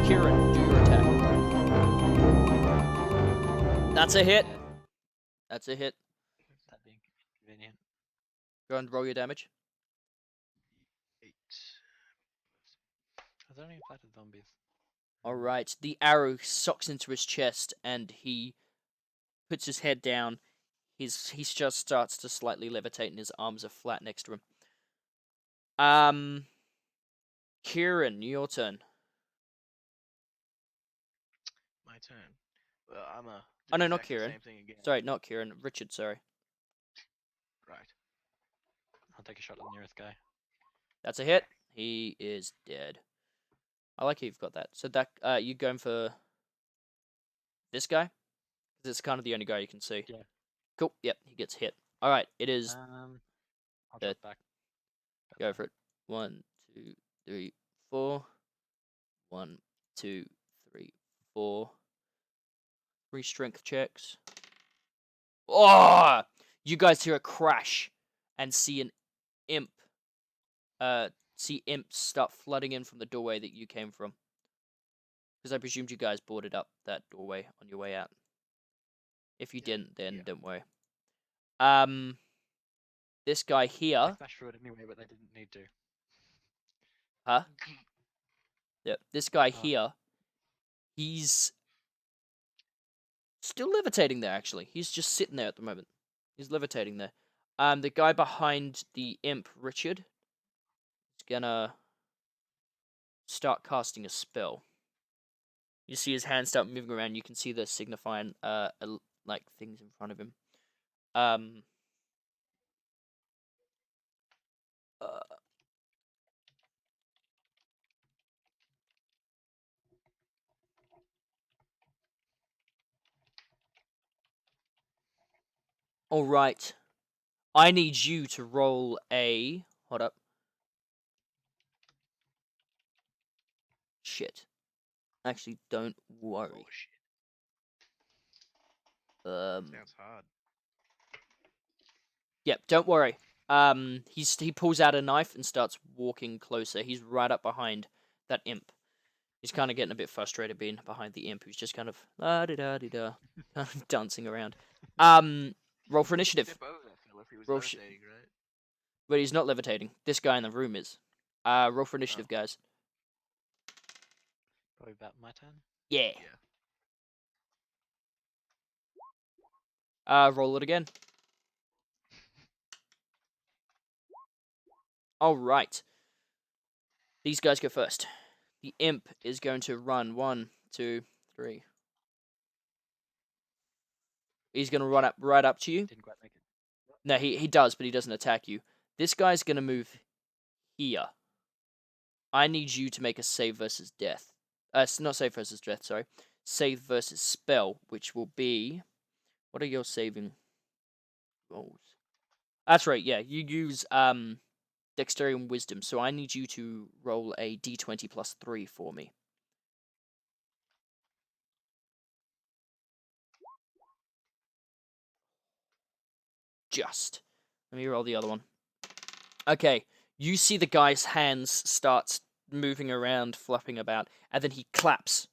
Kieran, do your attack. That's a hit. That's a hit. That being convenient. Go and roll your damage. 8. I was only applied to zombies. Alright, the arrow socks into his chest and he puts his head down. He just starts to slightly levitate and his arms are flat next to him. Kieran, your turn. My turn. Well, I'm a. Oh, no, not Kieran. Same thing again. Sorry, not Kieran. Richard, sorry. Right. I'll take a shot at the nearest guy. That's a hit. He is dead. I like how you've got that. So that you going for this guy? Because it's kind of the only guy you can see. Yeah. Cool. Yep, he gets hit. All right, it is. I'll drop back. Go for it. 1, 2, 3, 4. 1, 2, 3, 4. 3 strength checks. Oh! You guys hear a crash and see an imp. See imps start flooding in from the doorway that you came from. Because I presumed you guys boarded up that doorway on your way out. If you didn't, then don't worry. This guy I here. smashed through it anyway, but they didn't need to. Huh? Yep. This guy here. He's still levitating there. Actually, he's just sitting there at the moment. He's levitating there. The guy behind the imp, Richard, is gonna start casting a spell. You see his hands start moving around. You can see the signifying like things in front of him. All right. I need you to roll a. Hold up. Shit. Actually, don't worry. Oh shit. Sounds hard. Yep, don't worry. He pulls out a knife and starts walking closer. He's right up behind that imp. He's kind of getting a bit frustrated being behind the imp, who's just kind of la-di-da-di-da, kind of dancing around. Roll for initiative. Step over that fella if he was Roll levitating, right? But he's not levitating. This guy in the room is. Roll for initiative, guys. Probably about my turn. Yeah. Yeah. Roll it again. Alright. These guys go first. The imp is going to run. 1, 2, 3. He's going to run up right up to you. Didn't quite make it. No, he does, but he doesn't attack you. This guy's going to move here. I need you to make a save versus death. Not save versus death, sorry. Save versus spell, which will be... What are your saving rolls? That's right, yeah. You use dexterity and wisdom, so I need you to roll a d20 plus 3 for me. Just. Let me roll the other one. Okay, you see the guy's hands start moving around, flapping about, and then he claps.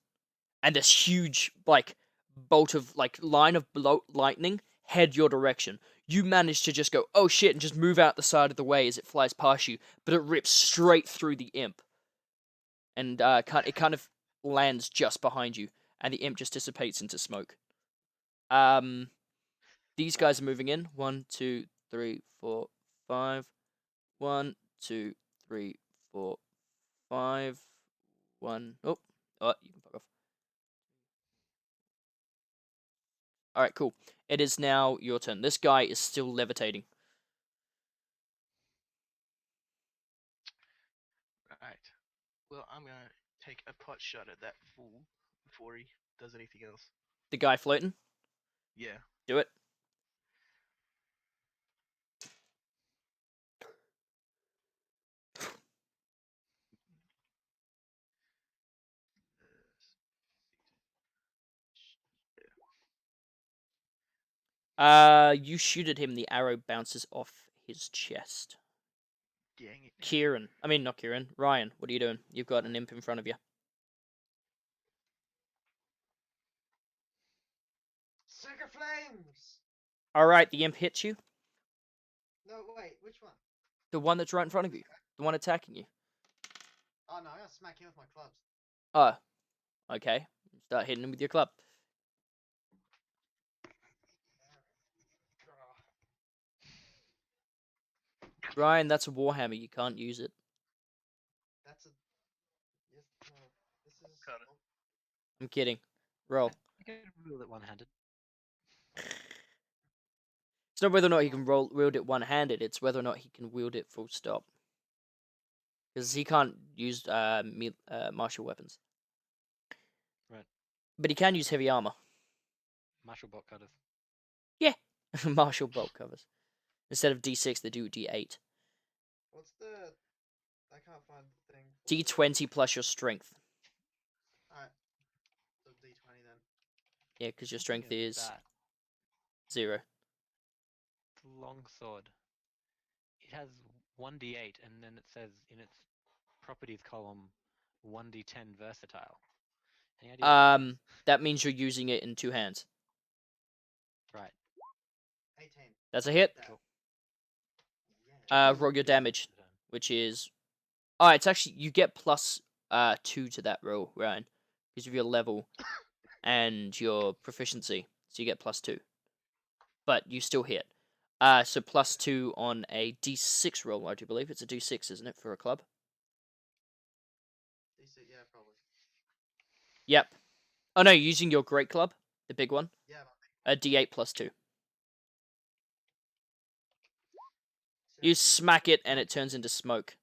And this huge, like, bolt of, like, line of lightning head your direction. You manage to just go, oh shit, and just move out the side of the way as it flies past you, but it rips straight through the imp. And it kind of lands just behind you, and the imp just dissipates into smoke. These guys are moving in. 1, 2, 3, 4, 5. 1, 2, 3, 4, 5. 1. Oh, you can fuck off. Alright, cool. It is now your turn. This guy is still levitating. Right. Well, I'm gonna take a pot shot at that fool before he does anything else. The guy floating? Yeah. Do it. You shoot at him, the arrow bounces off his chest. Dang it. Kieran. I mean, not Kieran. Ryan, what are you doing? You've got an imp in front of you. Sugar flames. All right, the imp hits you. No, wait, which one? The one that's right in front of you. The one attacking you. Oh no, I gotta smack him with my clubs. Oh, okay. Start hitting him with your club. Ryan, that's a warhammer. You can't use it. That's a. Yes, no, this is. Got it. Oh, I'm kidding. Roll. I can wield it one-handed. It's not whether or not he can wield it one-handed. It's whether or not he can wield it full stop. Because he can't use martial weapons. Right. But he can use heavy armor. Martial bolt cutters. Yeah. Martial bolt covers. Instead of D6, they do D8. what's the? I can't find the thing. D20 plus your strength. Alright. So D20 then. Yeah, because your Thinking strength of is that 0. longsword. It has 1d8, and then it says in its properties column 1d10 versatile. Any idea what that means? That means you're using it in 2 hands. Right. 18. That's a hit. That. Cool. Yeah. Roll your Do one damage, at a time. which is... Oh, it's actually... You get plus 2 to that roll, Ryan. Because of your level and your proficiency. So you get plus 2. But you still hit. So plus 2 on a D6 roll, I do believe. It's a D6, isn't it, for a club? Decent, yeah, probably. Yep. Oh, no, using your great club, the big one. Yeah, A D8 plus 2. but You smack it and it turns into smoke.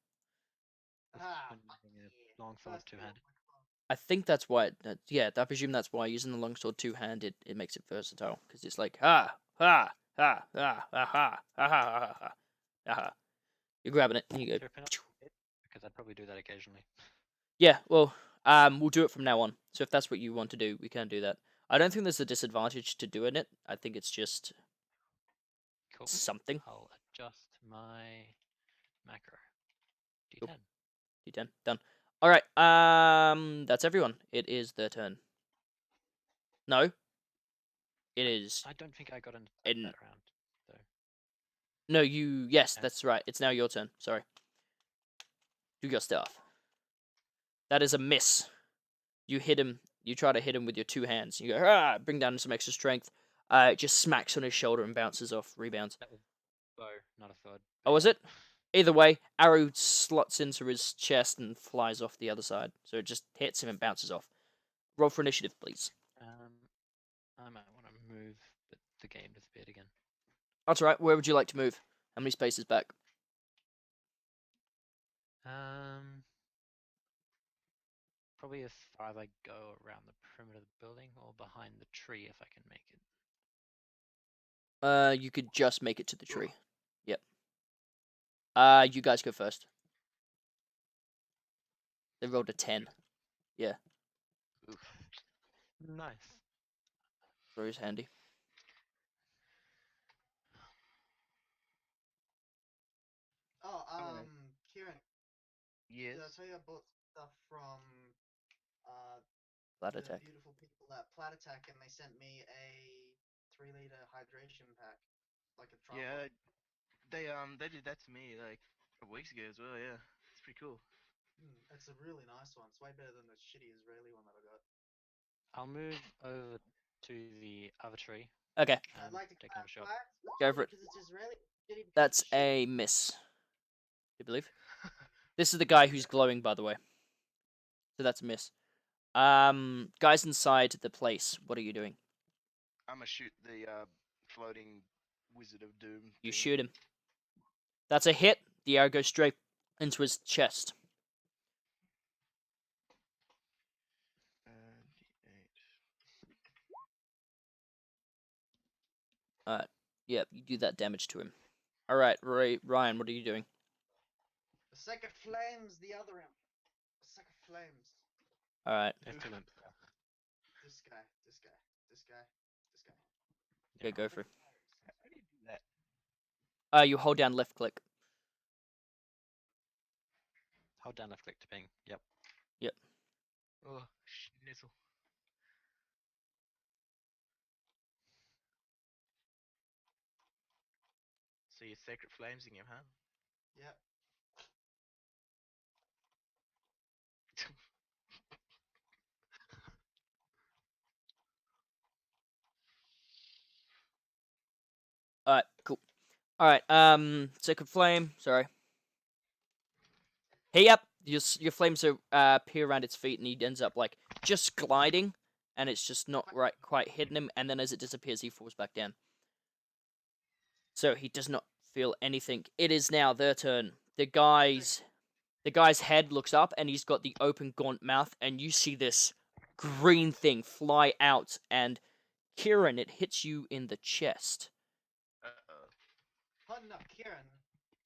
Ah, When fuck using a yeah. longsword First kill of two-handed. my club. I think that's why. Yeah, I presume that's why using the longsword two-handed it makes it versatile because it's like ha ha ha ha ha ha ha ha ha ha. You're grabbing it and you Is go. there a penalty for hit? Because I'd probably do that occasionally. Yeah, well, we'll do it from now on. So if that's what you want to do, we can do that. I don't think there's a disadvantage to doing it. I think it's just Cool. something. I'll adjust my macro. D10. Cool. D10 done. All right. That's everyone. It is their turn. No. It is. I don't think I got an attack In... that round, though. No, you. Yes, Yeah. that's right. It's now your turn. Sorry. Do your stuff. That is a miss. You hit him. You try to hit him with your 2 hands. You go, ah, bring down some extra strength. It just smacks on his shoulder and bounces off, rebounds. That was bow, not a sword. Oh, was it? Either way, arrow slots into his chest and flies off the other side. So it just hits him and bounces off. Roll for initiative, please. I might want to move, but the game disappeared again. That's all right. Where would you like to move? How many spaces back? Probably as far as I go around the perimeter of the building or behind the tree if I can make it. You could just make it to the tree. Yep. You guys go first. They rolled a 10. Yeah. Oof. Nice. Very handy. Oh, Alright. Kieran, Yes. did I tell you I bought stuff from Flat the attack. beautiful people at Plat Attack, and they sent me a 3-liter hydration pack, like a tripod. Yeah, they did that to me like a couple weeks ago as well. Yeah, it's pretty cool. It's a really nice one. It's way better than the shitty Israeli one that I got. I'll move over to the other tree. Okay. I'd like to Take another shot. Go for it. because it's Israeli. Shitty piece That's of shit. a miss. You believe? This is the guy who's glowing, by the way. So that's a miss. Guys inside the place, what are you doing? I'm gonna shoot the floating Wizard of Doom. You thingy. shoot him. That's a hit. The arrow goes straight into his chest. D8. Alright. Yep, you do that damage to him. Alright, Ryan, what are you doing? A sack of flames, the other imp. A sack of flames. Alright. There's 2 imps. This guy, this guy, this guy, this guy. Okay, go for it. How do you do that? You hold down left click. Hold down left click to ping. Yep. Oh, schnitzel. So you're sacred flamesing him, huh? Yep. Alright, cool. Alright, Sacred Flame, sorry. Hey, yep, your flames are appear around its feet, and he ends up like just gliding, and it's just not right quite hitting him, and then as it disappears, he falls back down. So he does not feel anything. It is now their turn. The guy's head looks up, and he's got the open gaunt mouth, and you see this green thing fly out, and Kieran, it hits you in the chest. Uh-oh. Button up, Kieran.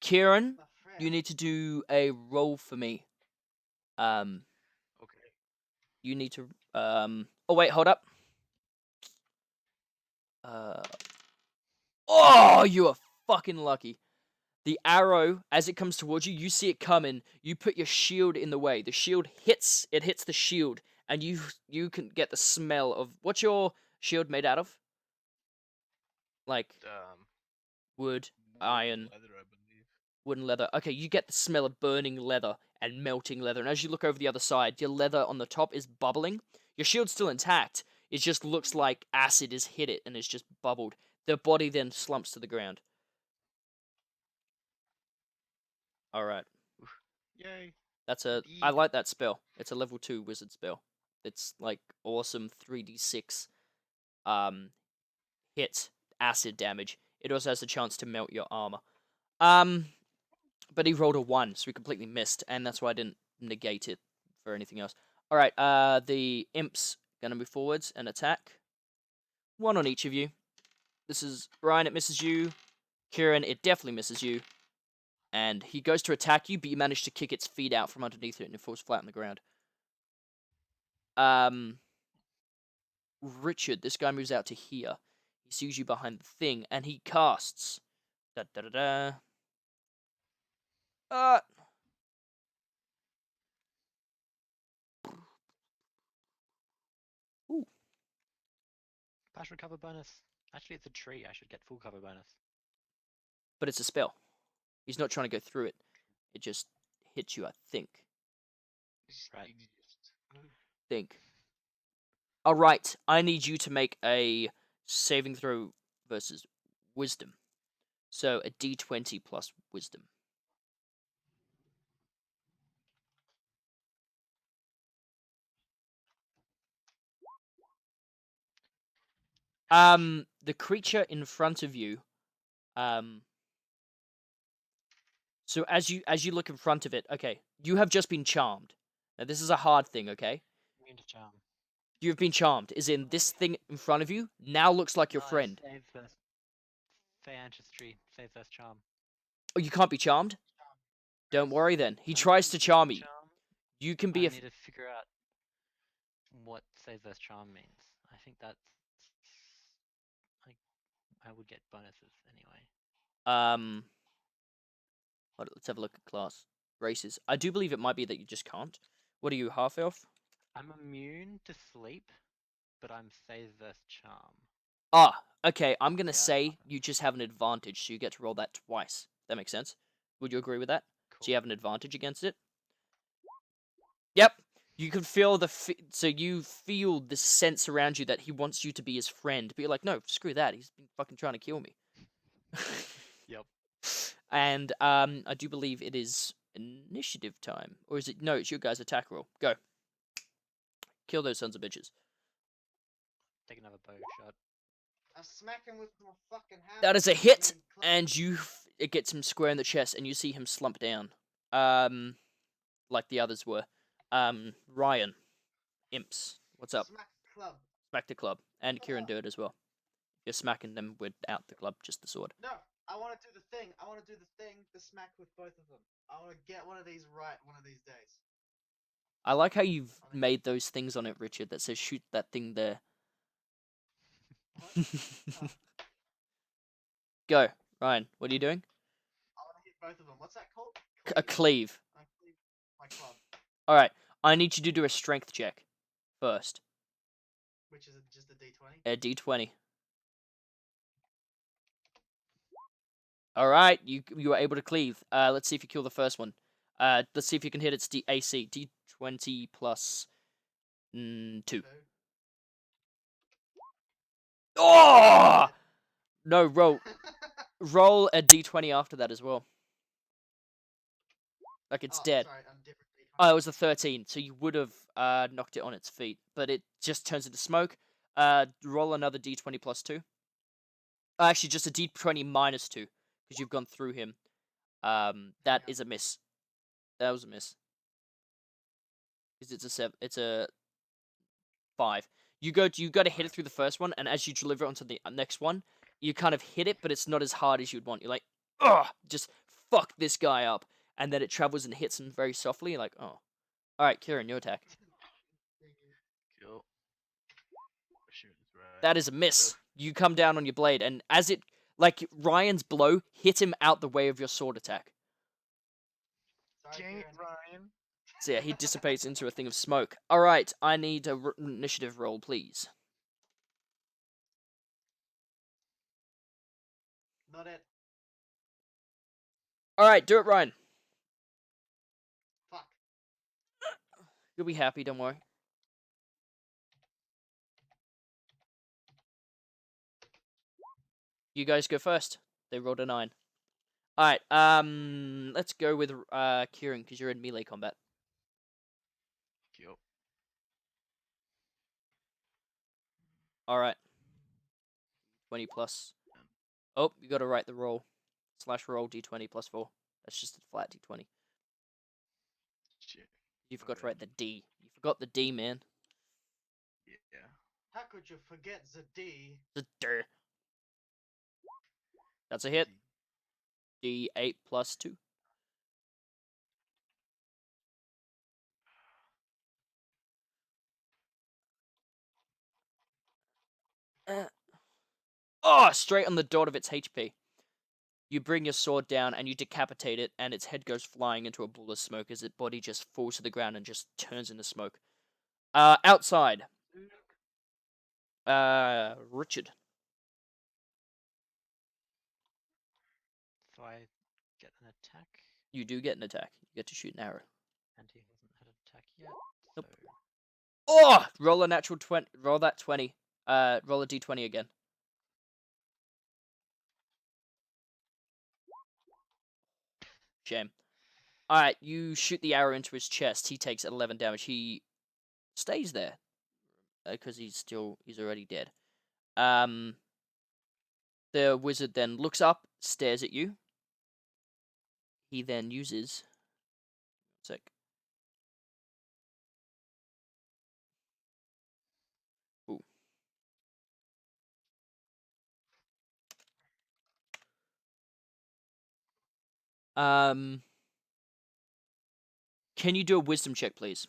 Kieran, My friend. you need to do a roll for me. Okay. You need to oh wait, hold up. Oh, you are fucking lucky. The arrow, as it comes towards you, you see it coming. You put your shield in the way. The shield hits the shield, and you can get the smell of what's your shield made out of? Like wood, iron, Leather, I believe. wood and leather. Okay, you get the smell of burning leather and melting leather. And as you look over the other side, your leather on the top is bubbling. Your shield's still intact. It just looks like acid has hit it and it's just bubbled. The body then slumps to the ground. Alright. Yay. I like that spell. It's a level 2 wizard spell. It's like awesome 3d6 hit acid damage. It also has a chance to melt your armor. But he rolled a 1, so he completely missed, and that's why I didn't negate it for anything else. Alright, the imp's gonna move forwards and attack. 1 on each of you. This is Ryan, it misses you. Kieran, it definitely misses you. And he goes to attack you, but you manage to kick its feet out from underneath it and it falls flat on the ground. Richard, this guy moves out to here. He sees you behind the thing, and he casts. Da da da da. Ooh. Pass recover bonus. Actually, it's a tree. I should get full cover bonus. But it's a spell. He's not trying to go through it. It just hits you, I think. Right. Think. Alright, I need you to make a saving throw versus wisdom. So a d20 plus wisdom. The creature in front of you, so as you look in front of it, okay, you have just been charmed. Now this is a hard thing, okay? Immune to charm. You've been charmed, as in this thing in front of you now looks like your friend. Save versus Fey ancestry. Save versus charm. Oh, you can't be charmed? Don't worry then. He tries to charm you. You can be I need to figure out what save versus charm means. I think that's I would get bonuses anyway. Let's have a look at class. Races. I do believe it might be that you just can't. What are you, half elf? I'm immune to sleep, but I'm save versus charm. Ah, okay, I'm gonna Yeah, say you just have an advantage, so you get to roll that twice. That makes sense? Would you agree with that? Cool. So you have an advantage against it? Yep. You can feel so you feel the sense around you that he wants you to be his friend, but you're like, no, screw that. He's been fucking trying to kill me. Yep. And I do believe it is initiative time, or is it? No, it's your guys' attack roll. Go. Kill those sons of bitches. Take another bow shot. I smack him with my fucking hammer. That is a hit, and it gets him square in the chest, and you see him slump down, like the others were. Ryan, imps, what's up? Smack club. Smack the club, and Kieran do it as well. You're smacking them without the club, just the sword. No, I want to do the thing. I want to do the thing to smack with both of them. I want to get one of these right one of these days. I like how you've made those things on it, Richard, that says shoot that thing there. Go, Ryan. What are you doing? I want to hit both of them. What's that called? A cleave. I cleave my club. All right. I need you to do a strength check first. Which is just a d20. A d20. All right, you were able to cleave. Let's see if you kill the first one. Let's see if you can hit its AC. D20 plus 2. Two. Oh no! Roll a D20 after that as well. Like it's Oh, dead. sorry, I'm different. Oh, it was a 13, so you would have knocked it on its feet, but it just turns into smoke. Roll another D20 plus 2. Actually, just a D20 minus 2, because you've gone through him. That is a miss. That was a miss. Because it's a 5. You got to hit it through the first one, and as you deliver it onto the next one, you kind of hit it, but it's not as hard as you'd want. You're like, ugh, just fuck this guy up, and then it travels and hits him very softly. You're like, oh, all right, Kieran, your attack. Cool. Shoot, that's right. That is a miss. You come down on your blade, and as it, like Ryan's blow, hit him out the way of your sword attack. Sorry, Dang it, Kieran. Ryan. So yeah, he dissipates into a thing of smoke. All right, I need a initiative roll, please. Not it. All right, do it, Ryan. Fuck. You'll be happy. Don't worry. You guys go first. They rolled a 9. All right. Let's go with Kieran because you're in melee combat. Cool. All right. 20 plus. Oh, you got to write the roll. / roll D20 plus 4. That's just a flat D20. Shit. You forgot to write the D. You forgot the D, man. Yeah. How could you forget the D? The D. That's a hit. D8 plus 2. Oh, straight on the dot of its HP. You bring your sword down and you decapitate it, and its head goes flying into a ball of smoke as its body just falls to the ground and just turns into smoke. Outside. Richard. So I get an attack, You do get an attack. You get to shoot an arrow. and he hasn't had an attack yet. Nope. So Oh! Roll a natural 20. Roll that 20. Roll a D20 again. Shame. Alright, you shoot the arrow into his chest. He takes 11 damage. He stays there. Because he's already dead. The wizard then looks up, stares at you. He then uses... Sec. Ooh. Can you do a wisdom check, please?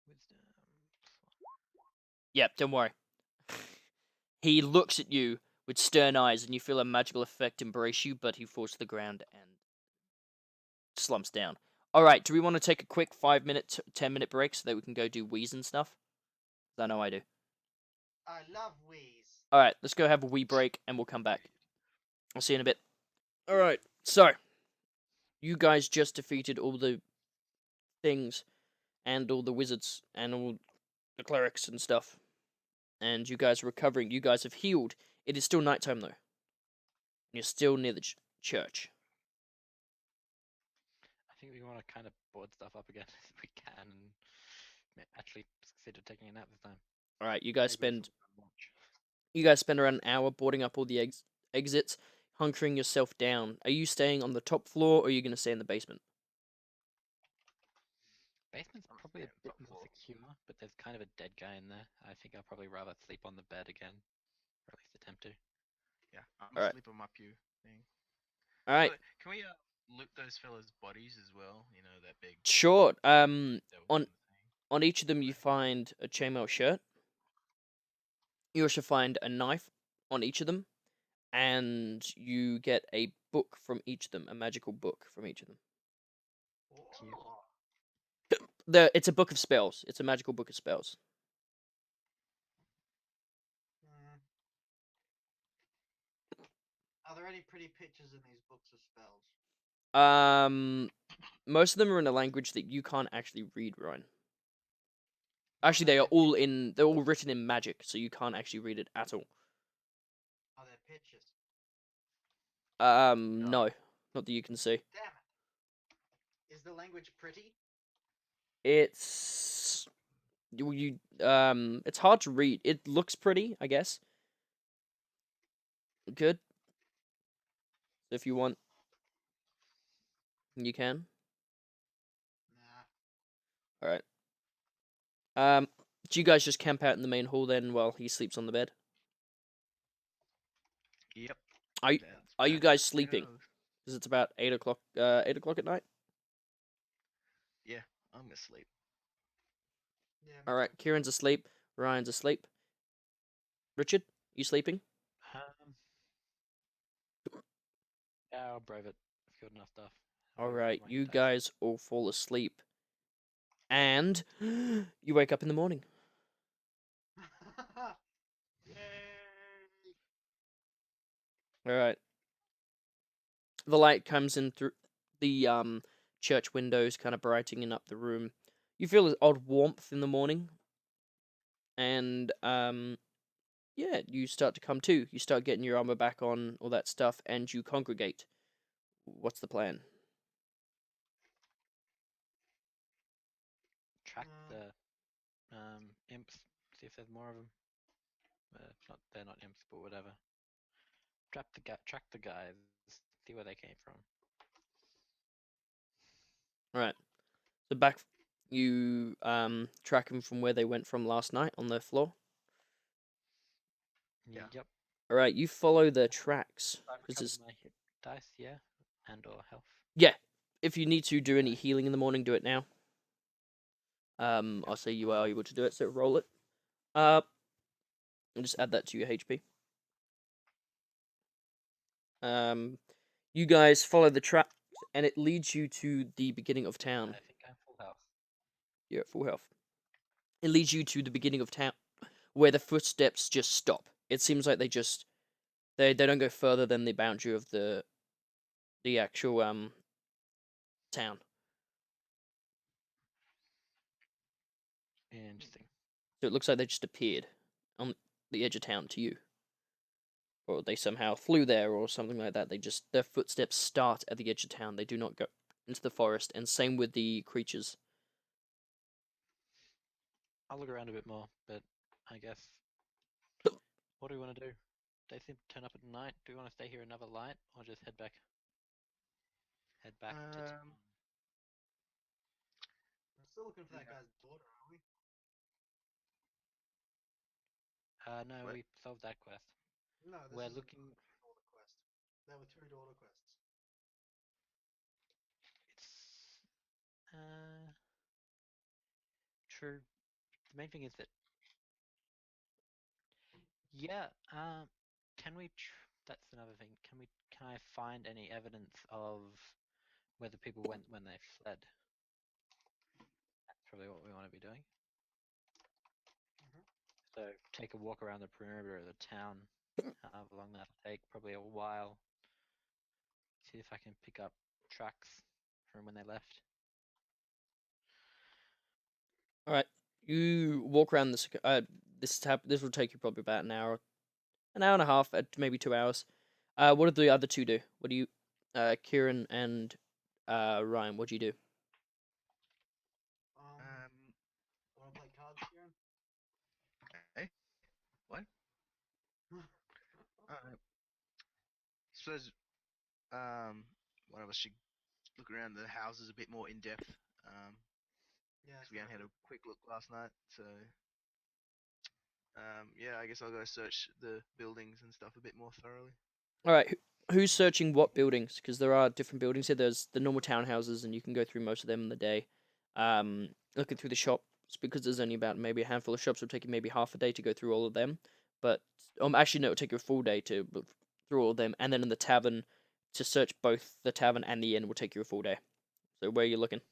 wisdom. Yep, don't worry. He looks at you with stern eyes, and you feel a magical effect embrace you, but he falls to the ground and slumps down. Alright, do we want to take a quick 5-minute, 10-minute break so that we can go do wheeze and stuff? I know I do. I love wheeze. Alright, let's go have a wee break, and we'll come back. I'll see you in a bit. Alright, so, you guys just defeated all the things, and all the wizards, and all the clerics and stuff. And you guys are recovering. You guys have healed. It is still nighttime, though. You're still near the church. I think we want to kind of board stuff up again if we can, and actually succeed at taking a nap this time. Alright, you guys Maybe spend... some watch. You guys spend around an hour boarding up all the exits, hunkering yourself down. Are you staying on the top floor, or are you going to stay in the basement? Basement's I'm probably a staying bit top more floor. secure, but there's kind of a dead guy in there. I think I'll probably rather sleep on the bed again, or at least attempt to. Yeah, I'm Alright. asleep on my pew thing. Alright, But can we loot those fellas' bodies as well? You know, that big. sure. that was On the thing. on each of them you find a chainmail shirt. You also find a knife on each of them, and you get a book from each of them, a magical book from each of them. Cute. It's a book of spells. It's a magical book of spells. Mm. Are there any pretty pictures in these books of spells? Most of them are in a language that you can't actually read, Ryan. Actually, there they're all written in magic, so you can't actually read it at all. Are there pictures? No, not that you can see. Damn it. Is the language pretty? It's it's hard to read. It looks pretty, I guess. Good. If you want, you can. Nah. All right. Do you guys just camp out in the main hall then while he sleeps on the bed? Yep. Are you, That's are you about guys how it sleeping? goes. Because it's about 8 o'clock. 8 o'clock at night. Yeah, I'm gonna sleep. Yeah. All right. Kieran's asleep. Ryan's asleep. Richard, you sleeping? Um, yeah, I'll brave it. I've got enough stuff. I'll All go grab right. my You dice. guys all fall asleep, and you wake up in the morning. Yay! All right. The light comes in through the church windows, kind of brightening up the room. You feel an odd warmth in the morning, and yeah, you start to come to. You start getting your armor back on, all that stuff, and you congregate. What's the plan? Track the imps. See if there's more of them. Not they're not imps, but whatever. Track the guys. See where they came from. All right. So back, you track them from where they went from last night on the floor. Yeah. Yep. All right, you follow the tracks. I've This recovered is my hit dice, yeah, and or health. yeah. If you need to do any Nice. healing in the morning, do it now. I'll say you are able to do it, so roll it. And just add that to your HP. You guys follow the track, and it leads you to the beginning of town. I think I'm full health. You're at full health. It leads you to the beginning of town, where the footsteps just stop. It seems like they don't go further than the boundary of the actual town. Interesting. So it looks like they just appeared on the edge of town to you, or they somehow flew there, or something like that. Their footsteps start at the edge of town. They do not go into the forest, and same with the creatures. I'll look around a bit more, but I guess. What do we want to do? They seem to turn up at night. Do we want to stay here another light, or just head back? Head back to town. We're still looking for that Yeah. guy's daughter, aren't we? No, What? we solved that quest. No, this We're is looking. a daughter quest. There were two daughter quests. It's true. The main thing is that yeah. Can we? That's another thing. Can I find any evidence of where the people went when they fled? That's probably what we want to be doing. Mhm. So take a walk around the perimeter of the town. However long that'll take, probably a while. See if I can pick up tracks from when they left. All right, you walk around this. This will take you probably about an hour and a half, maybe 2 hours. What did the other two do? What do you, Kieran and Ryan? What do you do? Wanna play cards, Kieran? Hey, what? Suppose one of us should look around the houses a bit more in depth. Yeah. 'Cause we only had a quick look last night, so yeah, I guess I'll go search the buildings and stuff a bit more thoroughly. All right, who's searching what buildings? Because there are different buildings here. There's the normal townhouses, and you can go through most of them in the day. Looking through the shops, because there's only about maybe a handful of shops. It'll take you maybe half a day to go through all of them. But actually, no, it'll take you a full day to look through all of them. And then in the tavern, to search both the tavern and the inn will take you a full day. So where are you looking?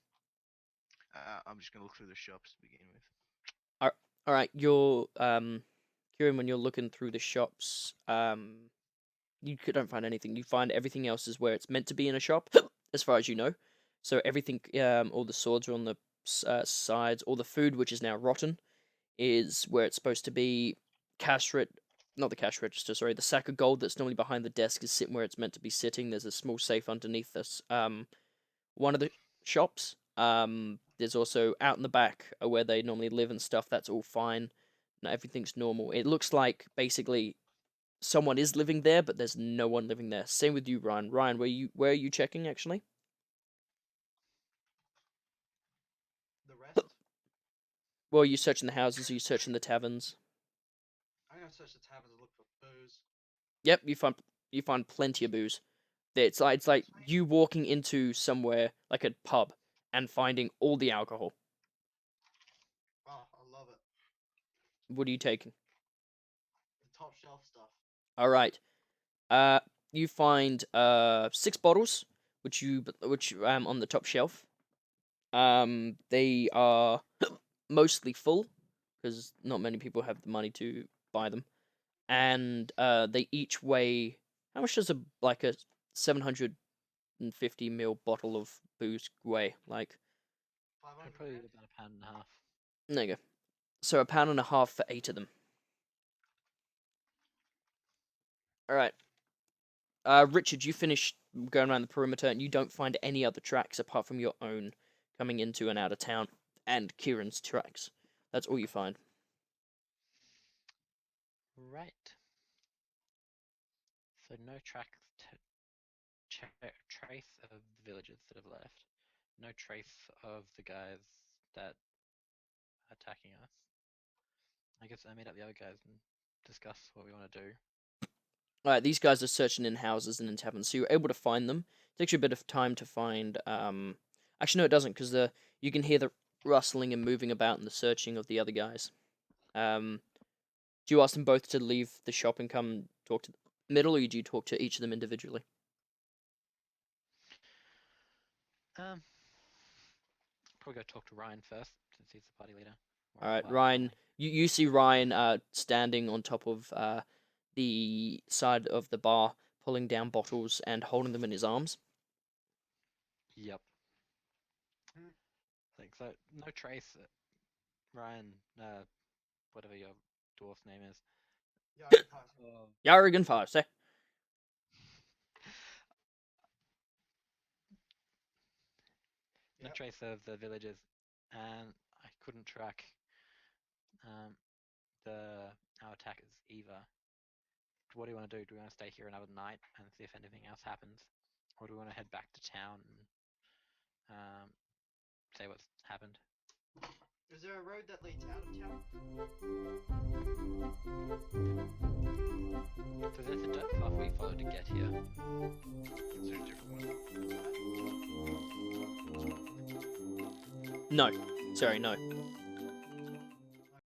I'm just gonna look through the shops to begin with. All right, you're Kieran, when you're looking through the shops, don't find anything. You find everything else is where it's meant to be in a shop, as far as you know. So everything, all the swords are on the sides. All the food, which is now rotten, is where it's supposed to be. Not the cash register. Sorry, the sack of gold that's normally behind the desk is sitting where it's meant to be sitting. There's a small safe underneath this. One of the shops. There's also out in the back where they normally live and stuff. That's all fine. No, everything's normal. It looks like basically someone is living there, but there's no one living there. Same with you, Ryan. Ryan, where are you checking actually? The rest? Well, are you searching the houses? Are you searching the taverns? I'm gonna search the taverns and look for booze. Yep, you find plenty of booze. It's like you walking into somewhere like a pub and finding all the alcohol. Oh, I love it. What are you taking? The top shelf stuff. All right. You find 6 bottles, which on the top shelf. They are mostly full because not many people have the money to buy them, and they each weigh. How much does a 750 ml bottle of booze weigh? Like, 500 Probably grams? about a pound and a half. there you go. So a pound and a half for 8 of them. All right. Richard, you finish going around the perimeter and you don't find any other tracks apart from your own coming into and out of town and Kieran's tracks. That's all you find. Right. So no trace of the villagers that have left. No trace of the guys that are attacking us. I guess I meet up the other guys and discuss what we want to do. Alright, these guys are searching in houses and in taverns, so you're able to find them. It takes you a bit of time to find. Actually, no, it doesn't, because you can hear the rustling and moving about and the searching of the other guys. Do you ask them both to leave the shop and come talk to the middle, or do you talk to each of them individually? Probably go talk to Ryan first, since he's the party leader. Alright, Ryan. You see Ryan standing on top of the side of the bar, pulling down bottles and holding them in his arms. Yep. Like, so no trace. Ryan, whatever your dwarf's name is. Yeah, Yarrigan Farsi. No trace of the villagers, and I couldn't track our attackers either. What do you want to do? Do we want to stay here another night and see if anything else happens, or do we want to head back to town and say what's happened? Is there a road that leads out of town? So there's a dirt path we followed to get here. Is there a different one? No. Sorry, no.